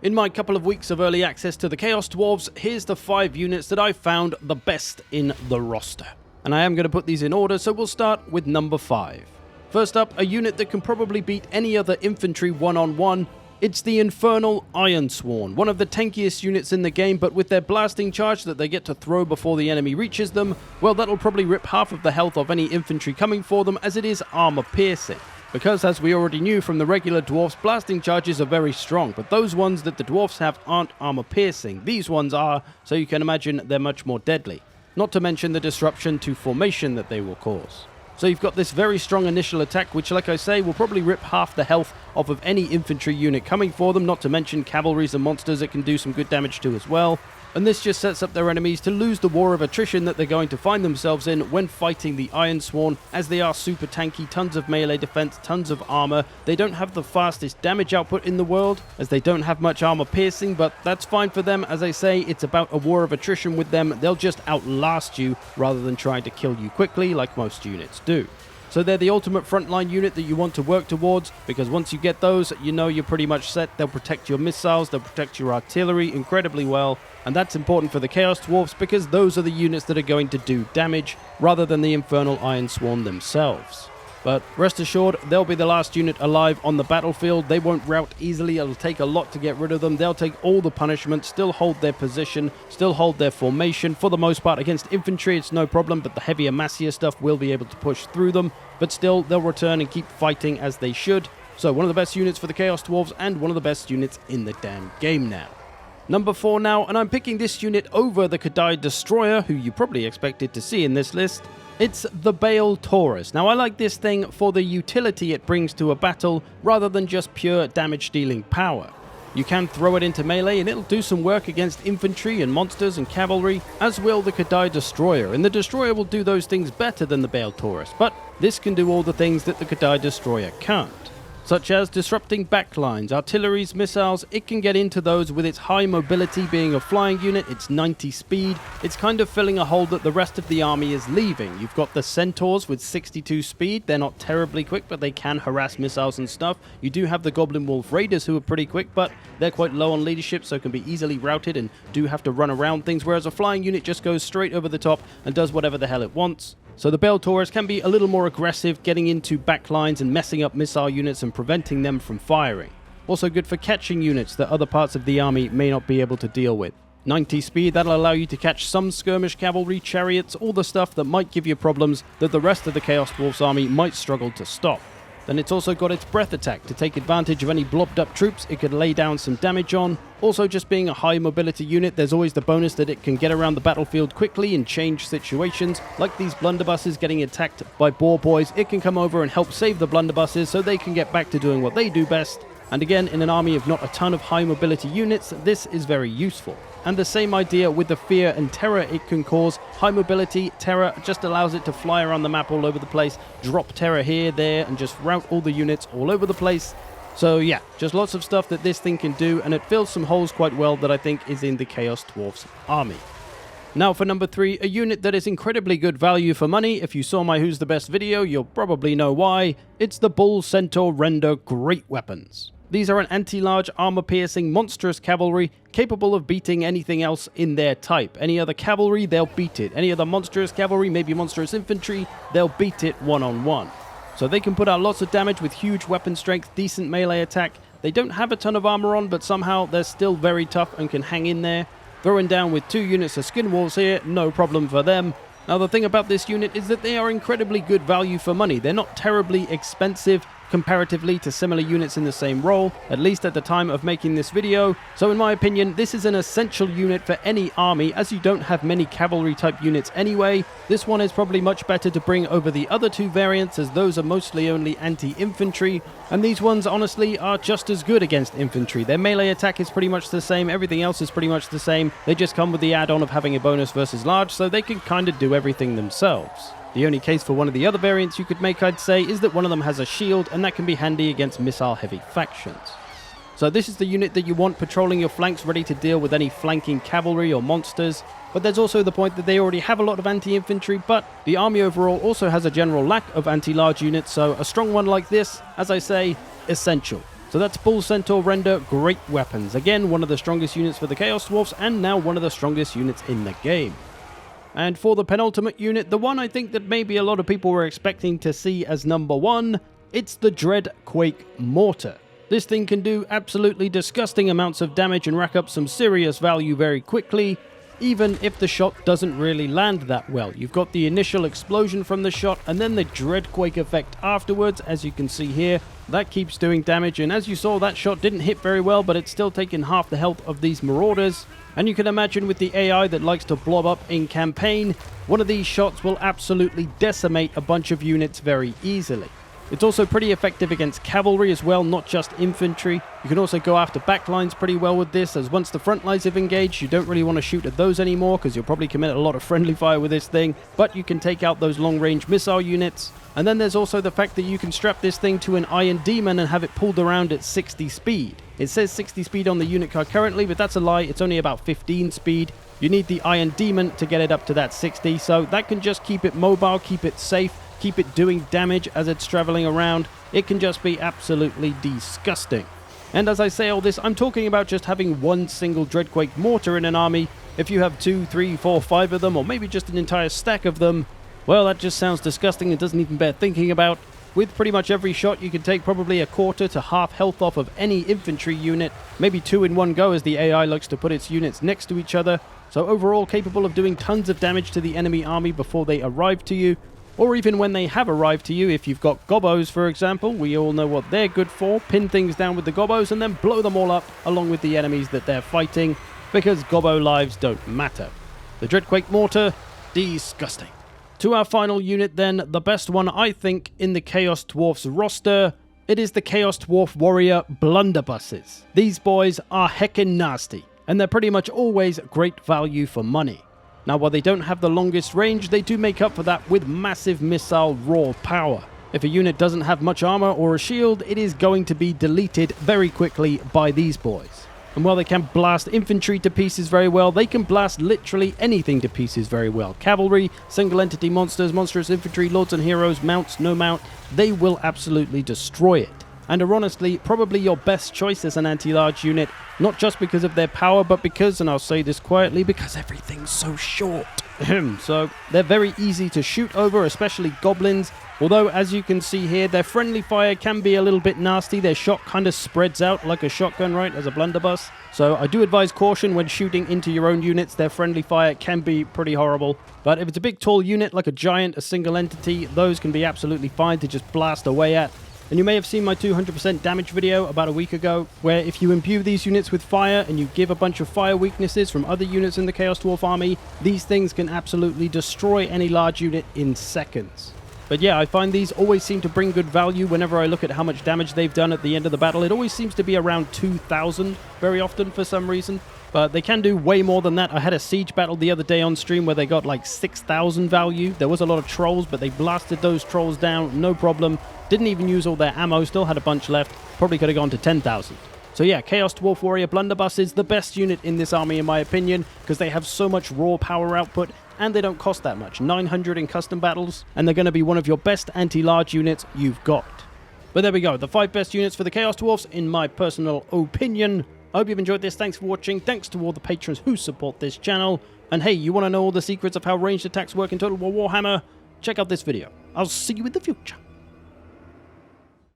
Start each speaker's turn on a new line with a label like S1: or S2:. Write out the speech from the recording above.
S1: In my couple of weeks of early access to the Chaos Dwarfs, here's the 5 units that I found the best in the roster. And I am going to put these in order, so we'll start with number 5. First up, a unit that can probably beat any other infantry one-on-one. It's the Infernal Ironsworn, one of the tankiest units in the game, but with their blasting charge that they get to throw before the enemy reaches them, well, that'll probably rip half of the health of any infantry coming for them, as it is armor piercing. Because, as we already knew from the regular dwarfs, blasting charges are very strong, but those ones that the dwarfs have aren't armor piercing. These ones are, so you can imagine they're much more deadly. Not to mention the disruption to formation that they will cause. So you've got this very strong initial attack, which, like I say, will probably rip half the health off of any infantry unit coming for them, not to mention cavalries and monsters it can do some good damage to as well. And this just sets up their enemies to lose the war of attrition that they're going to find themselves in when fighting the Ironsworn, as they are super tanky, tons of melee defense, tons of armor. They don't have the fastest damage output in the world, as they don't have much armor piercing, but that's fine for them. As I say, it's about a war of attrition with them. They'll just outlast you rather than trying to kill you quickly like most units do. So they're the ultimate frontline unit that you want to work towards, because once you get those, you know you're pretty much set. They'll protect your missiles, they'll protect your artillery incredibly well, and that's important for the Chaos Dwarfs because those are the units that are going to do damage, rather than the Infernal Ironsworn themselves. But rest assured, they'll be the last unit alive on the battlefield. They won't rout easily, it'll take a lot to get rid of them. They'll take all the punishment, still hold their position, still hold their formation. For the most part, against infantry, it's no problem, but the heavier, massier stuff will be able to push through them. But still, they'll return and keep fighting as they should. So one of the best units for the Chaos Dwarfs, and one of the best units in the damn game now. Number 4 now, and I'm picking this unit over the Kadai Destroyer, who you probably expected to see in this list. It's the Bale Taurus. Now, I like this thing for the utility it brings to a battle, rather than just pure damage-dealing power. You can throw it into melee, and it'll do some work against infantry and monsters and cavalry, as will the Kadai Destroyer, and the Destroyer will do those things better than the Bale Taurus, but this can do all the things that the Kadai Destroyer can't. Such as disrupting backlines, artilleries, missiles. It can get into those with its high mobility, being a flying unit, its 90 speed. It's kind of filling a hole that the rest of the army is leaving. You've got the Centaurs with 62 speed. They're not terribly quick, but they can harass missiles and stuff. You do have the Goblin Wolf Raiders, who are pretty quick, but they're quite low on leadership, so can be easily routed and do have to run around things, whereas a flying unit just goes straight over the top and does whatever the hell it wants. So the Bale Taurus can be a little more aggressive, getting into backlines and messing up missile units and preventing them from firing. Also good for catching units that other parts of the army may not be able to deal with. 90 speed, that'll allow you to catch some skirmish cavalry, chariots, all the stuff that might give you problems that the rest of the Chaos Dwarfs army might struggle to stop. Then it's also got its breath attack to take advantage of any blobbed up troops it could lay down some damage on. Also, just being a high mobility unit, there's always the bonus that it can get around the battlefield quickly and change situations. Like these Blunderbusses getting attacked by boar boys, it can come over and help save the Blunderbusses so they can get back to doing what they do best. And again, in an army of not a ton of high mobility units, this is very useful. And the same idea with the fear and terror it can cause. High mobility, terror just allows it to fly around the map all over the place, drop terror here, there, and just route all the units all over the place. So yeah, just lots of stuff that this thing can do, and it fills some holes quite well that I think is in the Chaos Dwarfs army. Now for number 3, a unit that is incredibly good value for money. If you saw my Who's the Best video, you'll probably know why. It's the Bull Centaur Render Great Weapons. These are an anti-large, armor-piercing, monstrous cavalry capable of beating anything else in their type. Any other cavalry, they'll beat it. Any other monstrous cavalry, maybe monstrous infantry, they'll beat it one-on-one. So they can put out lots of damage with huge weapon strength, decent melee attack. They don't have a ton of armor on, but somehow they're still very tough and can hang in there. Throwing down with 2 units of skin wolves here, no problem for them. Now the thing about this unit is that they are incredibly good value for money. They're not terribly expensive comparatively to similar units in the same role, at least at the time of making this video. So in my opinion, this is an essential unit for any army, as you don't have many cavalry type units anyway. This one is probably much better to bring over the other 2 variants, as those are mostly only anti-infantry, and these ones honestly are just as good against infantry. Their melee attack is pretty much the same, everything else is pretty much the same. They just come with the add-on of having a bonus versus large, so they can kind of do everything themselves. The only case for one of the other variants you could make, I'd say, is that one of them has a shield, and that can be handy against missile-heavy factions. So this is the unit that you want patrolling your flanks, ready to deal with any flanking cavalry or monsters. But there's also the point that they already have a lot of anti-infantry, but the army overall also has a general lack of anti-large units, so a strong one like this, as I say, essential. So that's Bull, Centaur, Render, great weapons. Again, one of the strongest units for the Chaos Dwarfs, and now one of the strongest units in the game. And for the penultimate unit, the one I think that maybe a lot of people were expecting to see as number 1, it's the Dread Quake Mortar. This thing can do absolutely disgusting amounts of damage and rack up some serious value very quickly, even if the shot doesn't really land that well. You've got the initial explosion from the shot, and then the Dreadquake effect afterwards, as you can see here. That keeps doing damage, and as you saw, that shot didn't hit very well, but it's still taken half the health of these Marauders. And you can imagine with the AI that likes to blob up in campaign, one of these shots will absolutely decimate a bunch of units very easily. It's also pretty effective against cavalry as well, not just infantry. You can also go after backlines pretty well with this, as once the front lines have engaged, you don't really want to shoot at those anymore because you'll probably commit a lot of friendly fire with this thing, but you can take out those long-range missile units. And then there's also the fact that you can strap this thing to an Iron Demon and have it pulled around at 60 speed. It says 60 speed on the unit card currently, but that's a lie. It's only about 15 speed. You need the Iron Demon to get it up to that 60, so that can just keep it mobile, keep it safe, keep it doing damage as it's traveling around. It can just be absolutely disgusting. And as I say all this, I'm talking about just having one single Dreadquake Mortar in an army. If you have 2, 3, 4, 5 of them, or maybe just an entire stack of them, well, that just sounds disgusting and doesn't even bear thinking about. With pretty much every shot, you can take probably a quarter to half health off of any infantry unit, maybe 2 in one go as the AI likes to put its units next to each other. So overall capable of doing tons of damage to the enemy army before they arrive to you. Or even when they have arrived to you, if you've got gobos, for example, we all know what they're good for. Pin things down with the gobos and then blow them all up along with the enemies that they're fighting, because gobbo lives don't matter. The Dreadquake Mortar, disgusting. To our final unit then, the best one I think in the Chaos Dwarfs roster, it is the Chaos Dwarf Warrior Blunderbusses. These boys are heckin' nasty, and they're pretty much always great value for money. Now, while they don't have the longest range, they do make up for that with massive missile raw power. If a unit doesn't have much armor or a shield, it is going to be deleted very quickly by these boys. And while they can blast infantry to pieces very well, they can blast literally anything to pieces very well. Cavalry, single entity monsters, monstrous infantry, lords and heroes, mounts, no mount, they will absolutely destroy it. And are honestly probably your best choice as an anti-large unit, not just because of their power, but because, and I'll say this quietly, because everything's so short. So they're very easy to shoot over, especially goblins. Although, as you can see here, their friendly fire can be a little bit nasty. Their shot kind of spreads out like a shotgun, right, as a blunderbuss. So I do advise caution when shooting into your own units. Their friendly fire can be pretty horrible. But if it's a big, tall unit like a giant, a single entity, those can be absolutely fine to just blast away at. And you may have seen my 200% damage video about a week ago, where if you imbue these units with fire and you give a bunch of fire weaknesses from other units in the Chaos Dwarf army, these things can absolutely destroy any large unit in seconds. But yeah, I find these always seem to bring good value whenever I look at how much damage they've done at the end of the battle. It always seems to be around 2,000 very often for some reason. But they can do way more than that. I had a siege battle the other day on stream where they got like 6,000 value. There was a lot of trolls, but they blasted those trolls down, no problem. Didn't even use all their ammo, still had a bunch left. Probably could have gone to 10,000. So yeah, Chaos Dwarf Warrior Blunderbuss is the best unit in this army in my opinion, because they have so much raw power output, and they don't cost that much. 900 in custom battles, and they're going to be one of your best anti-large units you've got. But there we go, the 5 best units for the Chaos Dwarfs in my personal opinion. I hope you've enjoyed this. Thanks for watching. Thanks to all the patrons who support this channel. And hey, you want to know all the secrets of how ranged attacks work in Total War Warhammer? Check out this video. I'll see you in the future.